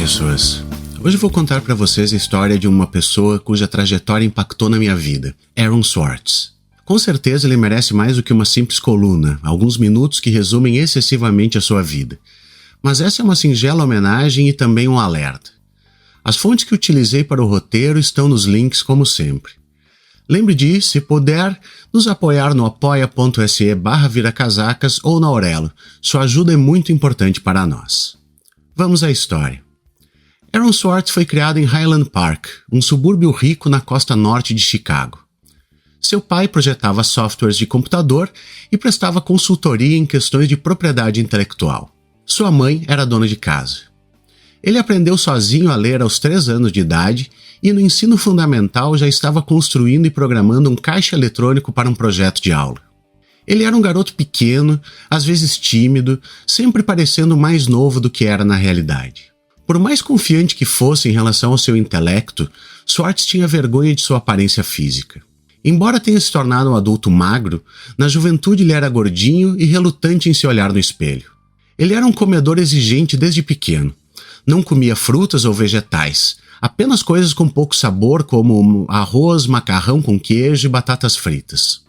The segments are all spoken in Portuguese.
pessoas! Hoje vou contar para vocês a história de uma pessoa cuja trajetória impactou na minha vida, Aaron Swartz. Com certeza ele merece mais do que uma simples coluna, alguns minutos que resumem excessivamente a sua vida. Mas essa é uma singela homenagem e também um alerta. As fontes que utilizei para o roteiro estão nos links como sempre. Lembre de, se puder, nos apoiar no apoia.se/viracasacas ou na Aurelo. Sua ajuda é muito importante para nós. Vamos à história. Aaron Swartz foi criado em Highland Park, um subúrbio rico na costa norte de Chicago. Seu pai projetava softwares de computador e prestava consultoria em questões de propriedade intelectual. Sua mãe era dona de casa. Ele aprendeu sozinho a ler aos 3 anos de idade e no ensino fundamental já estava construindo e programando um caixa eletrônico para um projeto de aula. Ele era um garoto pequeno, às vezes tímido, sempre parecendo mais novo do que era na realidade. Por mais confiante que fosse em relação ao seu intelecto, Swartz tinha vergonha de sua aparência física. Embora tenha se tornado um adulto magro, na juventude ele era gordinho e relutante em se olhar no espelho. Ele era um comedor exigente desde pequeno. Não comia frutas ou vegetais, apenas coisas com pouco sabor como arroz, macarrão com queijo e batatas fritas.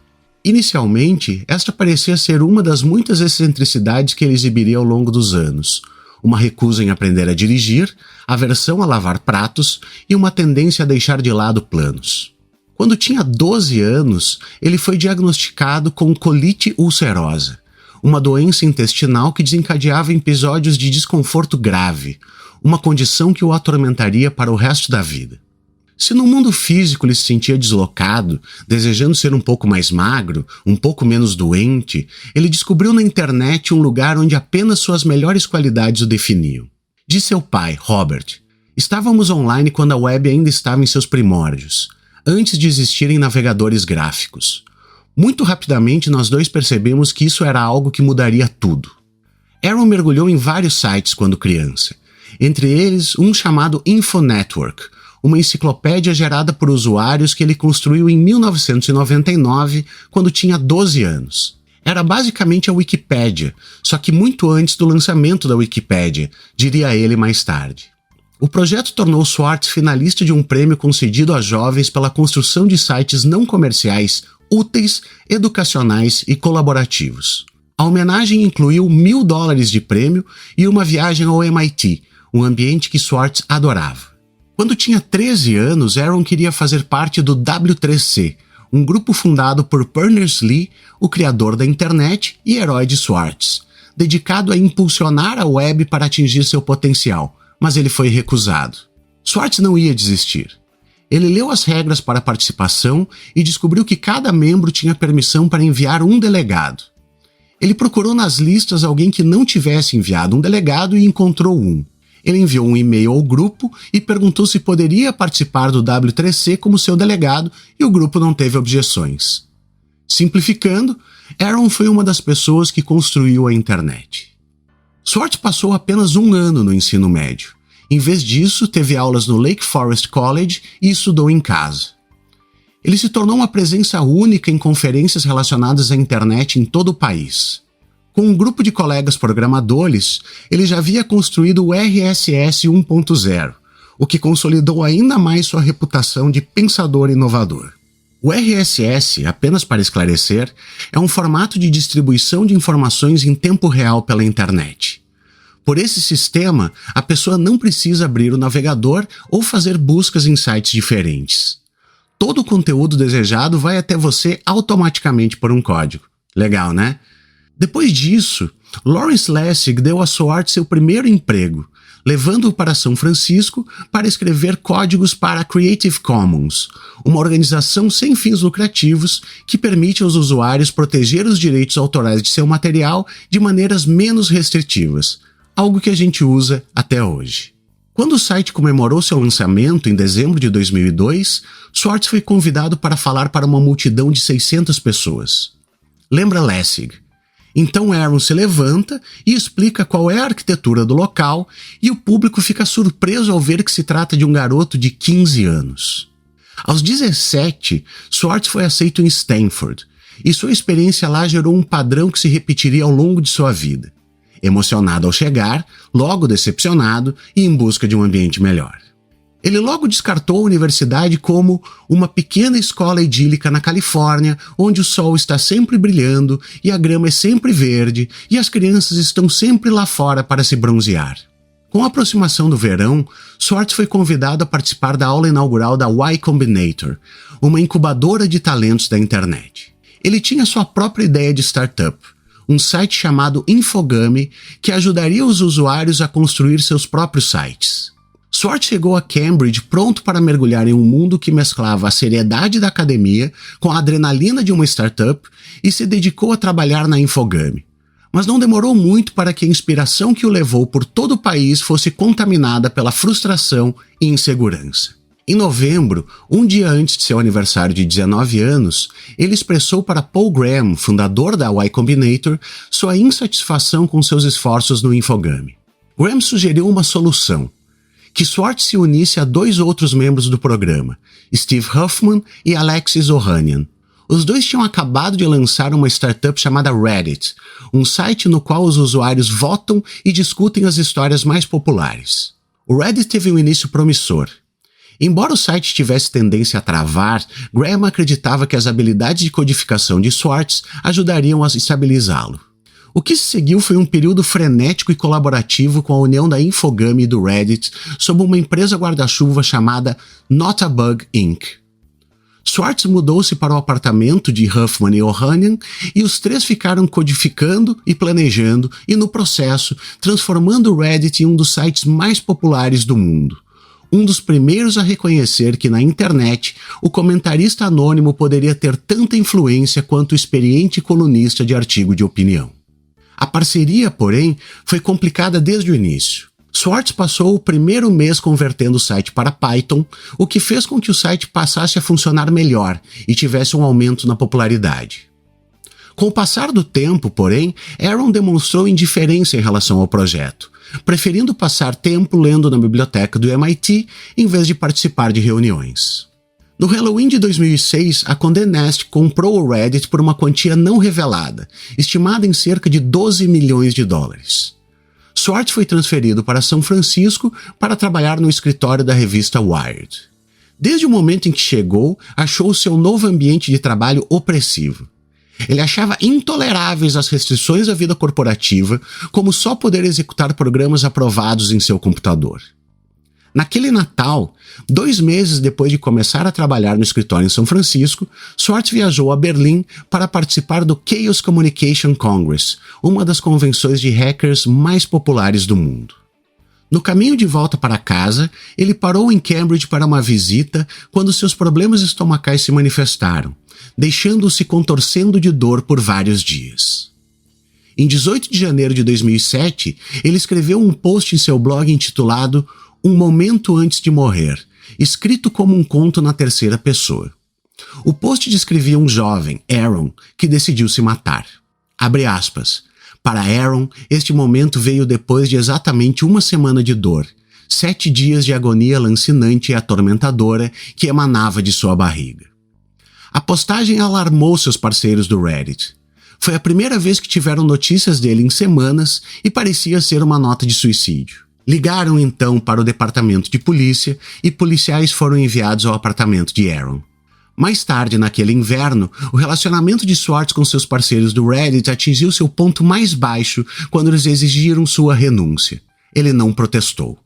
Inicialmente, esta parecia ser uma das muitas excentricidades que ele exibiria ao longo dos anos. Uma recusa em aprender a dirigir, aversão a lavar pratos e uma tendência a deixar de lado planos. Quando tinha 12 anos, ele foi diagnosticado com colite ulcerosa, uma doença intestinal que desencadeava episódios de desconforto grave, uma condição que o atormentaria para o resto da vida. Se no mundo físico ele se sentia deslocado, desejando ser um pouco mais magro, um pouco menos doente, ele descobriu na internet um lugar onde apenas suas melhores qualidades o definiam. De seu pai, Robert: "Estávamos online quando a web ainda estava em seus primórdios, antes de existirem navegadores gráficos. Muito rapidamente nós dois percebemos que isso era algo que mudaria tudo." Aaron mergulhou em vários sites quando criança, entre eles um chamado InfoNetwork, uma enciclopédia gerada por usuários que ele construiu em 1999, quando tinha 12 anos. Era basicamente a Wikipédia, só que muito antes do lançamento da Wikipédia, diria ele mais tarde. O projeto tornou Swartz finalista de um prêmio concedido a jovens pela construção de sites não comerciais, úteis, educacionais e colaborativos. A homenagem incluiu $1.000 de prêmio e uma viagem ao MIT, um ambiente que Swartz adorava. Quando tinha 13 anos, Aaron queria fazer parte do W3C, um grupo fundado por Berners-Lee, o criador da internet e herói de Swartz, dedicado a impulsionar a web para atingir seu potencial, mas ele foi recusado. Swartz não ia desistir. Ele leu as regras para a participação e descobriu que cada membro tinha permissão para enviar um delegado. Ele procurou nas listas alguém que não tivesse enviado um delegado e encontrou um. Ele enviou um e-mail ao grupo e perguntou se poderia participar do W3C como seu delegado, e o grupo não teve objeções. Simplificando, Aaron foi uma das pessoas que construiu a internet. Swartz passou apenas 1 ano no ensino médio. Em vez disso, teve aulas no Lake Forest College e estudou em casa. Ele se tornou uma presença única em conferências relacionadas à internet em todo o país. Com um grupo de colegas programadores, ele já havia construído o RSS 1.0, o que consolidou ainda mais sua reputação de pensador inovador. O RSS, apenas para esclarecer, é um formato de distribuição de informações em tempo real pela internet. Por esse sistema, a pessoa não precisa abrir o navegador ou fazer buscas em sites diferentes. Todo o conteúdo desejado vai até você automaticamente por um código. Legal, né? Depois disso, Lawrence Lessig deu a Swartz seu primeiro emprego, levando-o para São Francisco para escrever códigos para a Creative Commons, uma organização sem fins lucrativos que permite aos usuários proteger os direitos autorais de seu material de maneiras menos restritivas, algo que a gente usa até hoje. Quando o site comemorou seu lançamento em dezembro de 2002, Swartz foi convidado para falar para uma multidão de 600 pessoas. Lembra Lessig? Então Aaron se levanta e explica qual é a arquitetura do local, e o público fica surpreso ao ver que se trata de um garoto de 15 anos. Aos 17, Swartz foi aceito em Stanford, e sua experiência lá gerou um padrão que se repetiria ao longo de sua vida. emocionado ao chegar, logo decepcionado e em busca de um ambiente melhor. Ele logo descartou a universidade como uma pequena escola idílica na Califórnia, onde o sol está sempre brilhando e a grama é sempre verde e as crianças estão sempre lá fora para se bronzear. Com a aproximação do verão, Swartz foi convidado a participar da aula inaugural da Y Combinator, uma incubadora de talentos da internet. Ele tinha sua própria ideia de startup, um site chamado Infogami que ajudaria os usuários a construir seus próprios sites. Swartz chegou a Cambridge pronto para mergulhar em um mundo que mesclava a seriedade da academia com a adrenalina de uma startup e se dedicou a trabalhar na Infogami. Mas não demorou muito para que a inspiração que o levou por todo o país fosse contaminada pela frustração e insegurança. Em novembro, um dia antes de seu aniversário de 19 anos, ele expressou para Paul Graham, fundador da Y Combinator, sua insatisfação com seus esforços no Infogami. Graham sugeriu uma solução: que Swartz se unisse a 2 outros membros do programa, Steve Huffman e Alexis Ohanian. Os dois tinham acabado de lançar uma startup chamada Reddit, um site no qual os usuários votam e discutem as histórias mais populares. O Reddit teve um início promissor. Embora o site tivesse tendência a travar, Graham acreditava que as habilidades de codificação de Swartz ajudariam a estabilizá-lo. O que se seguiu foi um período frenético e colaborativo com a união da Infogami e do Reddit sob uma empresa guarda-chuva chamada Not a Bug Inc. Swartz mudou-se para o apartamento de Huffman e Ohanian e os três ficaram codificando e planejando e, no processo, transformando o Reddit em um dos sites mais populares do mundo. Um dos primeiros a reconhecer que na internet o comentarista anônimo poderia ter tanta influência quanto o experiente colunista de artigo de opinião. A parceria, porém, foi complicada desde o início. Swartz passou o primeiro mês convertendo o site para Python, o que fez com que o site passasse a funcionar melhor e tivesse um aumento na popularidade. Com o passar do tempo, porém, Aaron demonstrou indiferença em relação ao projeto, preferindo passar tempo lendo na biblioteca do MIT em vez de participar de reuniões. No Halloween de 2006, a Condé Nast comprou o Reddit por uma quantia não revelada, estimada em cerca de 12 milhões de dólares. Swartz foi transferido para São Francisco para trabalhar no escritório da revista Wired. Desde o momento em que chegou, achou seu novo ambiente de trabalho opressivo. Ele achava intoleráveis as restrições à vida corporativa, como só poder executar programas aprovados em seu computador. Naquele Natal, 2 meses depois de começar a trabalhar no escritório em São Francisco, Swartz viajou a Berlim para participar do Chaos Communication Congress, uma das convenções de hackers mais populares do mundo. No caminho de volta para casa, ele parou em Cambridge para uma visita quando seus problemas estomacais se manifestaram, deixando-o se contorcendo de dor por vários dias. Em 18 de janeiro de 2007, ele escreveu um post em seu blog intitulado Um Momento Antes de Morrer, escrito como um conto na terceira pessoa. O post descrevia um jovem, Aaron, que decidiu se matar. Abre aspas. Para Aaron, este momento veio depois de exatamente 1 semana de dor, 7 dias de agonia lancinante e atormentadora que emanava de sua barriga. A postagem alarmou seus parceiros do Reddit. Foi a primeira vez que tiveram notícias dele em semanas e parecia ser uma nota de suicídio. Ligaram então para o departamento de polícia e policiais foram enviados ao apartamento de Aaron. Mais tarde, naquele inverno, o relacionamento de Swartz com seus parceiros do Reddit atingiu seu ponto mais baixo quando eles exigiram sua renúncia. Ele não protestou.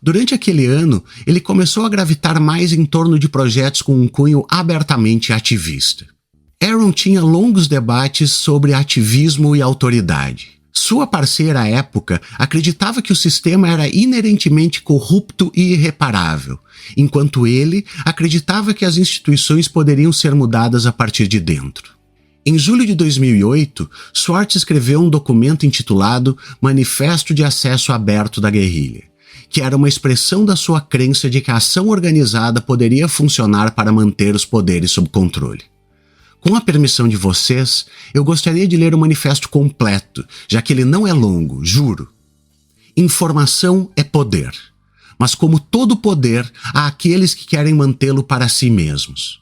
Durante aquele ano, ele começou a gravitar mais em torno de projetos com um cunho abertamente ativista. Aaron tinha longos debates sobre ativismo e autoridade. Sua parceira à época acreditava que o sistema era inerentemente corrupto e irreparável, enquanto ele acreditava que as instituições poderiam ser mudadas a partir de dentro. Em julho de 2008, Swartz escreveu um documento intitulado Manifesto de Acesso Aberto da Guerrilha, que era uma expressão da sua crença de que a ação organizada poderia funcionar para manter os poderes sob controle. Com a permissão de vocês, eu gostaria de ler o manifesto completo, já que ele não é longo, juro. Informação é poder, mas como todo poder, há aqueles que querem mantê-lo para si mesmos.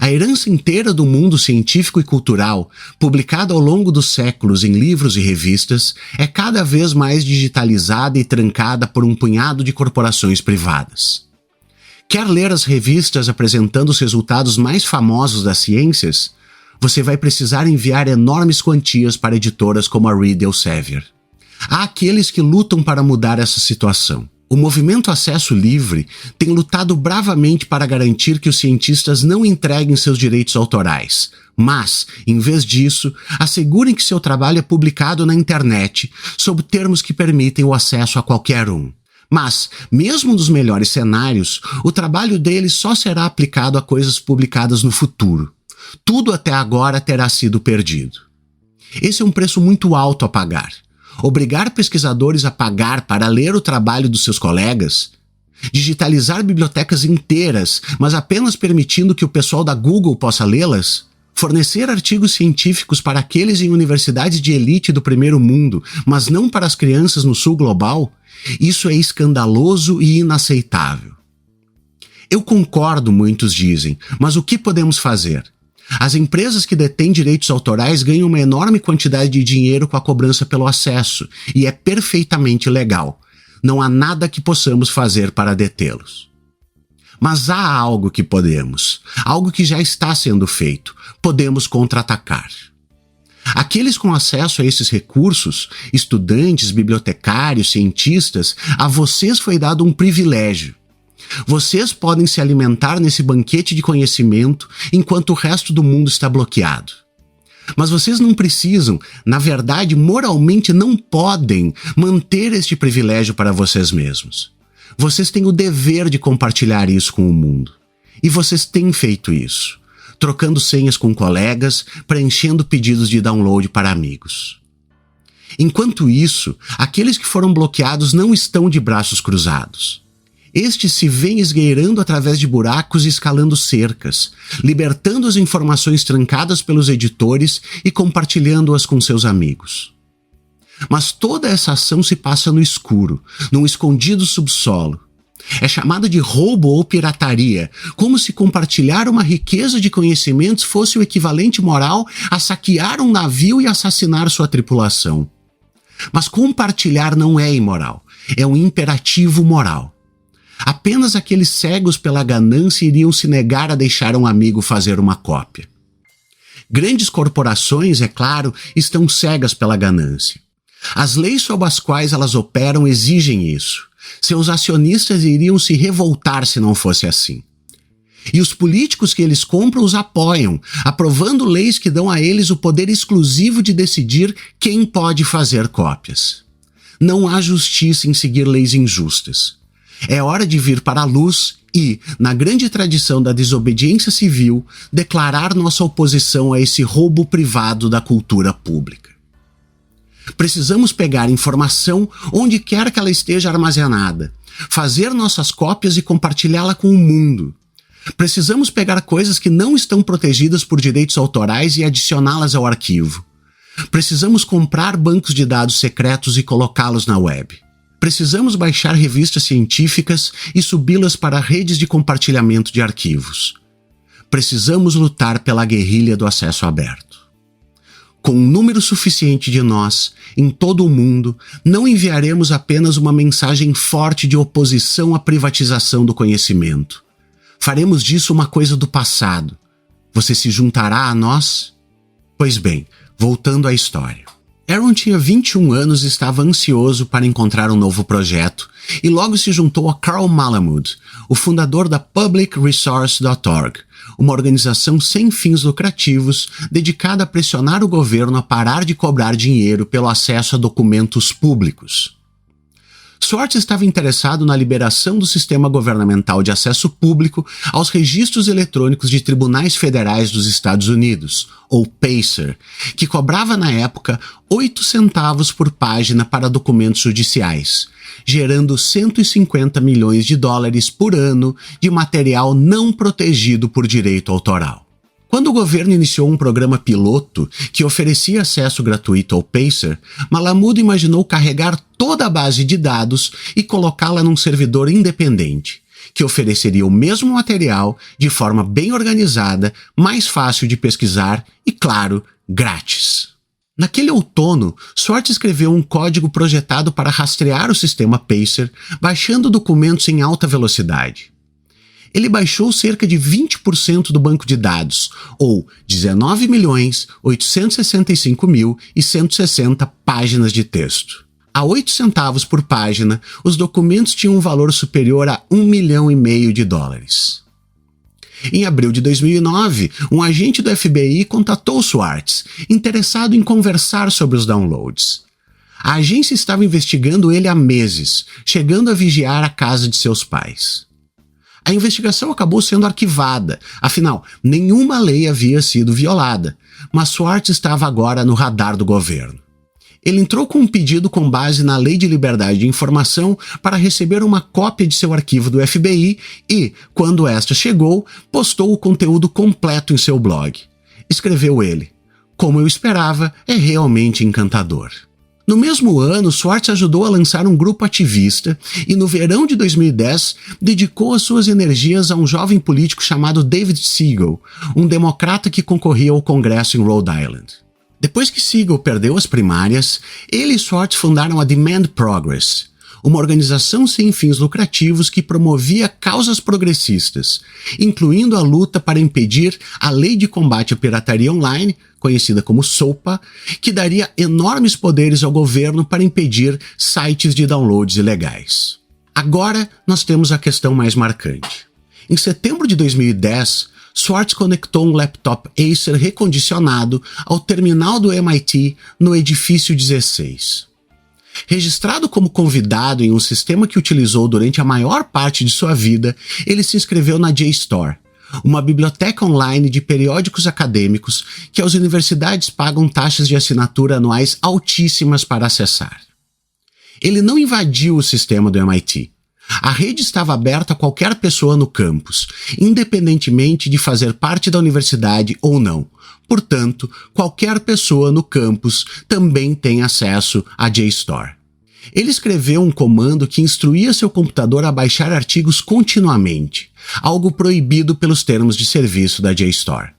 A herança inteira do mundo científico e cultural, publicada ao longo dos séculos em livros e revistas, é cada vez mais digitalizada e trancada por um punhado de corporações privadas. Quer ler as revistas apresentando os resultados mais famosos das ciências? Você vai precisar enviar enormes quantias para editoras como a Reed Elsevier. Há aqueles que lutam para mudar essa situação. O movimento Acesso Livre tem lutado bravamente para garantir que os cientistas não entreguem seus direitos autorais, mas, em vez disso, assegurem que seu trabalho é publicado na internet, sob termos que permitem o acesso a qualquer um. Mas, mesmo nos melhores cenários, o trabalho deles só será aplicado a coisas publicadas no futuro. Tudo até agora terá sido perdido. Esse é um preço muito alto a pagar. Obrigar pesquisadores a pagar para ler o trabalho dos seus colegas, digitalizar bibliotecas inteiras, mas apenas permitindo que o pessoal da Google possa lê-las, fornecer artigos científicos para aqueles em universidades de elite do primeiro mundo, mas não para as crianças no sul global, isso é escandaloso e inaceitável. Eu concordo, muitos dizem, mas o que podemos fazer? As empresas que detêm direitos autorais ganham uma enorme quantidade de dinheiro com a cobrança pelo acesso, e é perfeitamente legal. Não há nada que possamos fazer para detê-los. Mas há algo que podemos, algo que já está sendo feito. Podemos contra-atacar. Aqueles com acesso a esses recursos, estudantes, bibliotecários, cientistas, a vocês foi dado um privilégio. Vocês podem se alimentar nesse banquete de conhecimento enquanto o resto do mundo está bloqueado. Mas vocês não precisam, na verdade, moralmente não podem manter este privilégio para vocês mesmos. Vocês têm o dever de compartilhar isso com o mundo. E vocês têm feito isso, trocando senhas com colegas, preenchendo pedidos de download para amigos. Enquanto isso, aqueles que foram bloqueados não estão de braços cruzados. Estes se vêm esgueirando através de buracos e escalando cercas, libertando as informações trancadas pelos editores e compartilhando-as com seus amigos. Mas toda essa ação se passa no escuro, num escondido subsolo. É chamada de roubo ou pirataria, como se compartilhar uma riqueza de conhecimentos fosse o equivalente moral a saquear um navio e assassinar sua tripulação. Mas compartilhar não é imoral, é um imperativo moral. Apenas aqueles cegos pela ganância iriam se negar a deixar um amigo fazer uma cópia. Grandes corporações, é claro, estão cegas pela ganância. As leis sob as quais elas operam exigem isso. Seus acionistas iriam se revoltar se não fosse assim. E os políticos que eles compram os apoiam, aprovando leis que dão a eles o poder exclusivo de decidir quem pode fazer cópias. Não há justiça em seguir leis injustas. É hora de vir para a luz e, na grande tradição da desobediência civil, declarar nossa oposição a esse roubo privado da cultura pública. Precisamos pegar informação onde quer que ela esteja armazenada, fazer nossas cópias e compartilhá-la com o mundo. Precisamos pegar coisas que não estão protegidas por direitos autorais e adicioná-las ao arquivo. Precisamos comprar bancos de dados secretos e colocá-los na web. Precisamos baixar revistas científicas e subi-las para redes de compartilhamento de arquivos. Precisamos lutar pela guerrilha do acesso aberto. Com um número suficiente de nós, em todo o mundo, não enviaremos apenas uma mensagem forte de oposição à privatização do conhecimento. Faremos disso uma coisa do passado. Você se juntará a nós? Pois bem, voltando à história. Aaron tinha 21 anos e estava ansioso para encontrar um novo projeto, e logo se juntou a Carl Malamud, o fundador da PublicResource.org, uma organização sem fins lucrativos dedicada a pressionar o governo a parar de cobrar dinheiro pelo acesso a documentos públicos. Swartz estava interessado na liberação do sistema governamental de acesso público aos registros eletrônicos de tribunais federais dos Estados Unidos, ou PACER, que cobrava na época 8 centavos por página para documentos judiciais, gerando 150 milhões de dólares por ano de material não protegido por direito autoral. Quando o governo iniciou um programa piloto que oferecia acesso gratuito ao PACER, Malamud imaginou carregar toda a base de dados e colocá-la num servidor independente, que ofereceria o mesmo material de forma bem organizada, mais fácil de pesquisar e, claro, grátis. Naquele outono, Swartz escreveu um código projetado para rastrear o sistema Pacer, baixando documentos em alta velocidade. Ele baixou cerca de 20% do banco de dados, ou 19.865.160 páginas de texto. A 8 centavos por página, os documentos tinham um valor superior a $1,5 milhão de dólares. Em abril de 2009, um agente do FBI contatou Swartz, interessado em conversar sobre os downloads. A agência estava investigando ele há meses, chegando a vigiar a casa de seus pais. A investigação acabou sendo arquivada, afinal, nenhuma lei havia sido violada, mas Swartz estava agora no radar do governo. Ele entrou com um pedido com base na Lei de Liberdade de Informação para receber uma cópia de seu arquivo do FBI e, quando esta chegou, postou o conteúdo completo em seu blog. Escreveu ele: "Como eu esperava, é realmente encantador." No mesmo ano, Swartz ajudou a lançar um grupo ativista e, no verão de 2010, dedicou as suas energias a um jovem político chamado David Siegel, um democrata que concorria ao Congresso em Rhode Island. Depois que Siegel perdeu as primárias, ele e Swartz fundaram a Demand Progress, uma organização sem fins lucrativos que promovia causas progressistas, incluindo a luta para impedir a Lei de Combate à Pirataria Online, conhecida como SOPA, que daria enormes poderes ao governo para impedir sites de downloads ilegais. Agora nós temos a questão mais marcante. Em setembro de 2010, Swartz conectou um laptop Acer recondicionado ao terminal do MIT no edifício 16. Registrado como convidado em um sistema que utilizou durante a maior parte de sua vida, ele se inscreveu na JSTOR, uma biblioteca online de periódicos acadêmicos que as universidades pagam taxas de assinatura anuais altíssimas para acessar. Ele não invadiu o sistema do MIT. A rede estava aberta a qualquer pessoa no campus, independentemente de fazer parte da universidade ou não. Portanto, qualquer pessoa no campus também tem acesso à JSTOR. Ele escreveu um comando que instruía seu computador a baixar artigos continuamente, algo proibido pelos termos de serviço da JSTOR.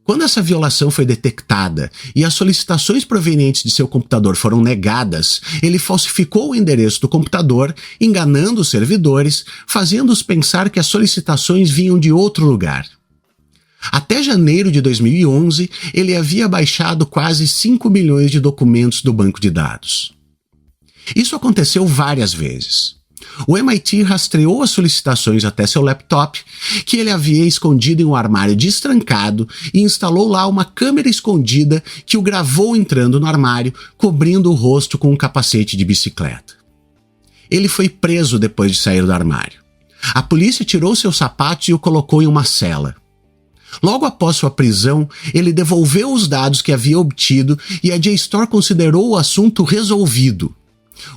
Quando essa violação foi detectada e as solicitações provenientes de seu computador foram negadas, ele falsificou o endereço do computador, enganando os servidores, fazendo-os pensar que as solicitações vinham de outro lugar. Até janeiro de 2011, ele havia baixado quase 5 milhões de documentos do banco de dados. Isso aconteceu várias vezes. O MIT rastreou as solicitações até seu laptop, que ele havia escondido em um armário destrancado, e instalou lá uma câmera escondida que o gravou entrando no armário, cobrindo o rosto com um capacete de bicicleta. Ele foi preso depois de sair do armário. A polícia tirou seus sapatos e o colocou em uma cela. Logo após sua prisão, ele devolveu os dados que havia obtido e a JSTOR considerou o assunto resolvido.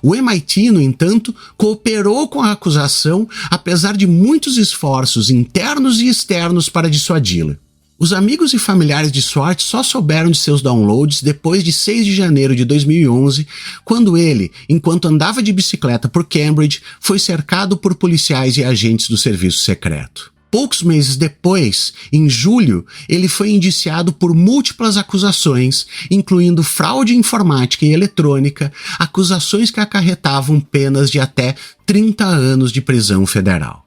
O MIT, no entanto, cooperou com a acusação, apesar de muitos esforços internos e externos para dissuadi-la. Os amigos e familiares de Swartz só souberam de seus downloads depois de 6 de janeiro de 2011, quando ele, enquanto andava de bicicleta por Cambridge, foi cercado por policiais e agentes do serviço secreto. Poucos meses depois, em julho, ele foi indiciado por múltiplas acusações, incluindo fraude informática e eletrônica, acusações que acarretavam penas de até 30 anos de prisão federal.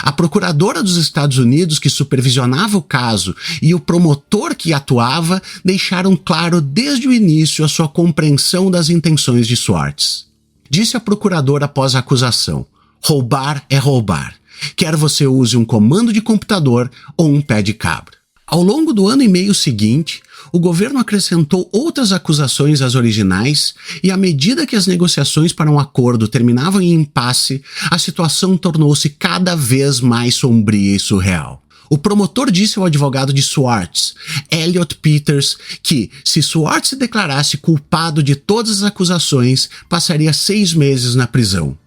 A procuradora dos Estados Unidos que supervisionava o caso e o promotor que atuava deixaram claro desde o início a sua compreensão das intenções de Swartz. Disse a procuradora após a acusação: "Roubar é roubar. Quer você use um comando de computador ou um pé de cabra." Ao longo do ano e meio seguinte, o governo acrescentou outras acusações às originais e, à medida que as negociações para um acordo terminavam em impasse, a situação tornou-se cada vez mais sombria e surreal. O promotor disse ao advogado de Swartz, Elliot Peters, que, se Swartz se declarasse culpado de todas as acusações, passaria 6 meses na prisão.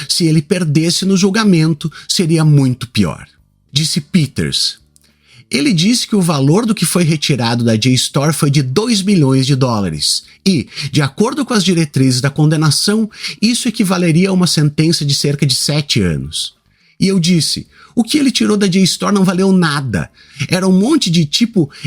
Se ele perdesse no julgamento, seria muito pior. Disse Peters. Ele disse que o valor do que foi retirado da JSTOR foi de $2 milhões e, de acordo com as diretrizes da condenação, isso equivaleria a uma sentença de cerca de 7 anos. E eu disse, o que ele tirou da JSTOR não valeu nada. Era um monte de,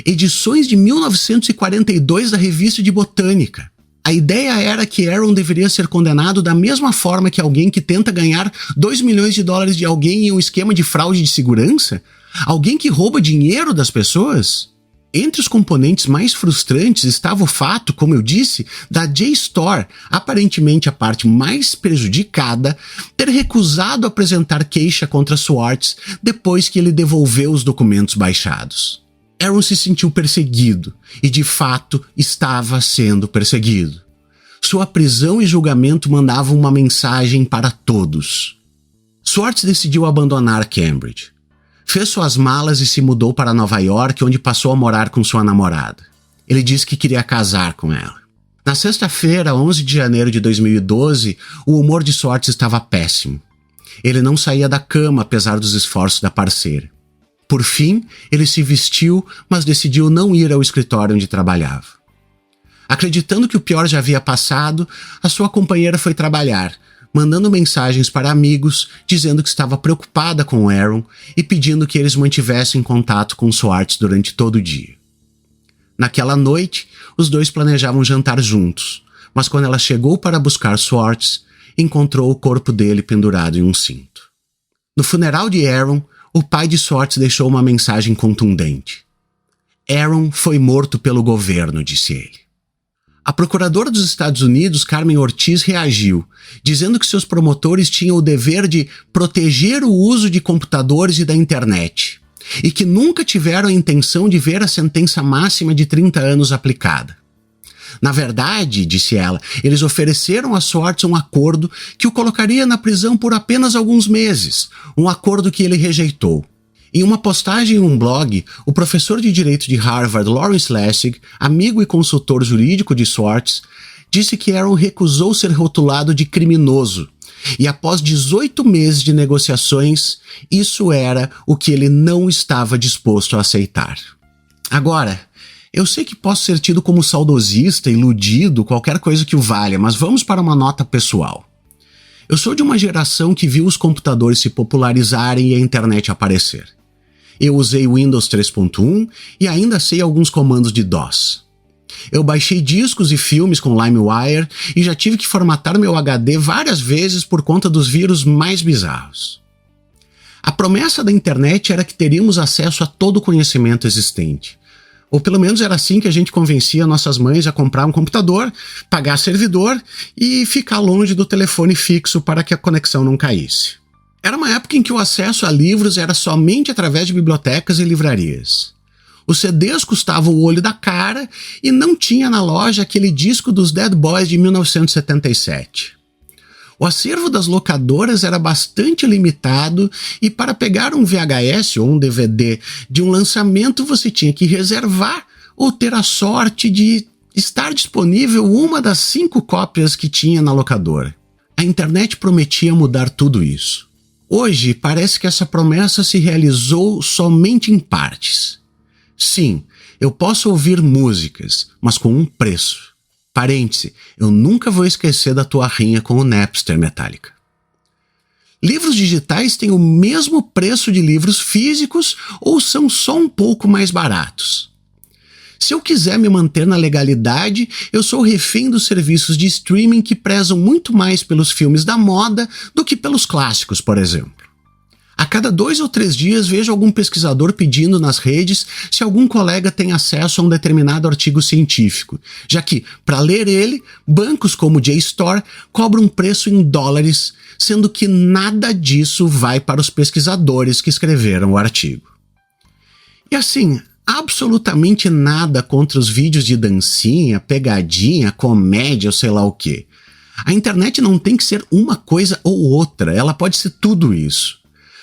edições de 1942 da revista de botânica. A ideia era que Aaron deveria ser condenado da mesma forma que alguém que tenta ganhar $2 milhões de alguém em um esquema de fraude de segurança? Alguém que rouba dinheiro das pessoas? Entre os componentes mais frustrantes estava o fato, como eu disse, da JSTOR, aparentemente a parte mais prejudicada, ter recusado apresentar queixa contra Swartz depois que ele devolveu os documentos baixados. Aaron se sentiu perseguido, e de fato estava sendo perseguido. Sua prisão e julgamento mandavam uma mensagem para todos. Swartz decidiu abandonar Cambridge. Fez suas malas e se mudou para Nova York, onde passou a morar com sua namorada. Ele disse que queria casar com ela. Na sexta-feira, 11 de janeiro de 2012, o humor de Swartz estava péssimo. Ele não saía da cama, apesar dos esforços da parceira. Por fim, ele se vestiu, mas decidiu não ir ao escritório onde trabalhava. Acreditando que o pior já havia passado, a sua companheira foi trabalhar, mandando mensagens para amigos, dizendo que estava preocupada com Aaron e pedindo que eles mantivessem contato com Swartz durante todo o dia. Naquela noite, os dois planejavam jantar juntos, mas quando ela chegou para buscar Swartz, encontrou o corpo dele pendurado em um cinto. No funeral de Aaron, o pai de Swartz deixou uma mensagem contundente. Aaron foi morto pelo governo, disse ele. A procuradora dos Estados Unidos, Carmen Ortiz, reagiu, dizendo que seus promotores tinham o dever de proteger o uso de computadores e da internet, e que nunca tiveram a intenção de ver a sentença máxima de 30 anos aplicada. Na verdade, disse ela, eles ofereceram a Swartz um acordo que o colocaria na prisão por apenas alguns meses, um acordo que ele rejeitou. Em uma postagem em um blog, o professor de Direito de Harvard, Lawrence Lessig, amigo e consultor jurídico de Swartz, disse que Aaron recusou ser rotulado de criminoso, e após 18 meses de negociações, isso era o que ele não estava disposto a aceitar. Agora, eu sei que posso ser tido como saudosista, iludido, qualquer coisa que o valha, mas vamos para uma nota pessoal. Eu sou de uma geração que viu os computadores se popularizarem e a internet aparecer. Eu usei Windows 3.1 e ainda sei alguns comandos de DOS. Eu baixei discos e filmes com LimeWire e já tive que formatar meu HD várias vezes por conta dos vírus mais bizarros. A promessa da internet era que teríamos acesso a todo o conhecimento existente. Ou pelo menos era assim que a gente convencia nossas mães a comprar um computador, pagar servidor e ficar longe do telefone fixo para que a conexão não caísse. Era uma época em que o acesso a livros era somente através de bibliotecas e livrarias. Os CDs custavam o olho da cara e não tinha na loja aquele disco dos Dead Boys de 1977. O acervo das locadoras era bastante limitado e para pegar um VHS ou um DVD de um lançamento você tinha que reservar ou ter a sorte de estar disponível uma das 5 cópias que tinha na locadora. A internet prometia mudar tudo isso. Hoje, parece que essa promessa se realizou somente em partes. Sim, eu posso ouvir músicas, mas com um preço. Parêntese, eu nunca vou esquecer da tua rinha com o Napster, Metallica. Livros digitais têm o mesmo preço de livros físicos ou são só um pouco mais baratos? Se eu quiser me manter na legalidade, eu sou refém dos serviços de streaming que prezam muito mais pelos filmes da moda do que pelos clássicos, por exemplo. A cada 2 ou 3 dias vejo algum pesquisador pedindo nas redes se algum colega tem acesso a um determinado artigo científico, já que, para ler ele, bancos como o JSTOR cobram um preço em dólares, sendo que nada disso vai para os pesquisadores que escreveram o artigo. E assim, absolutamente nada contra os vídeos de dancinha, pegadinha, comédia ou sei lá o quê. A internet não tem que ser uma coisa ou outra, ela pode ser tudo isso.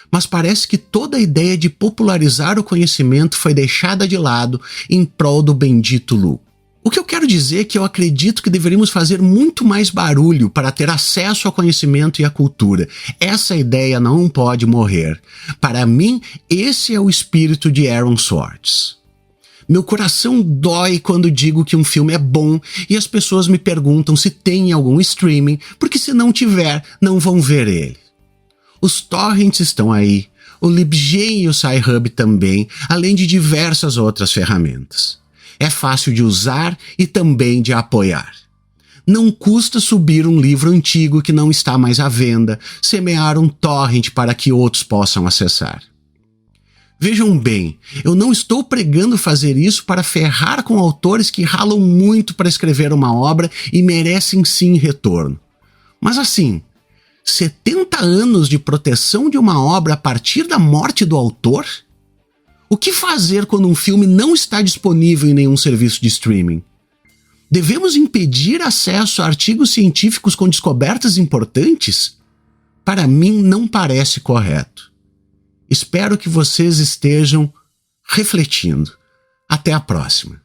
Mas parece que toda a ideia de popularizar o conhecimento foi deixada de lado em prol do bendito lucro. O que eu quero dizer é que eu acredito que deveríamos fazer muito mais barulho para ter acesso ao conhecimento e à cultura. Essa ideia não pode morrer. Para mim, esse é o espírito de Aaron Swartz. Meu coração dói quando digo que um filme é bom e as pessoas me perguntam se tem algum streaming, porque se não tiver, não vão ver ele. Os torrents estão aí, o LibGen e o Sci-Hub também, além de diversas outras ferramentas. É fácil de usar e também de apoiar. Não custa subir um livro antigo que não está mais à venda, semear um torrent para que outros possam acessar. Vejam bem, eu não estou pregando fazer isso para ferrar com autores que ralam muito para escrever uma obra e merecem sim retorno. Mas assim, 70 anos de proteção de uma obra a partir da morte do autor? O que fazer quando um filme não está disponível em nenhum serviço de streaming? Devemos impedir acesso a artigos científicos com descobertas importantes? Para mim, não parece correto. Espero que vocês estejam refletindo. Até a próxima.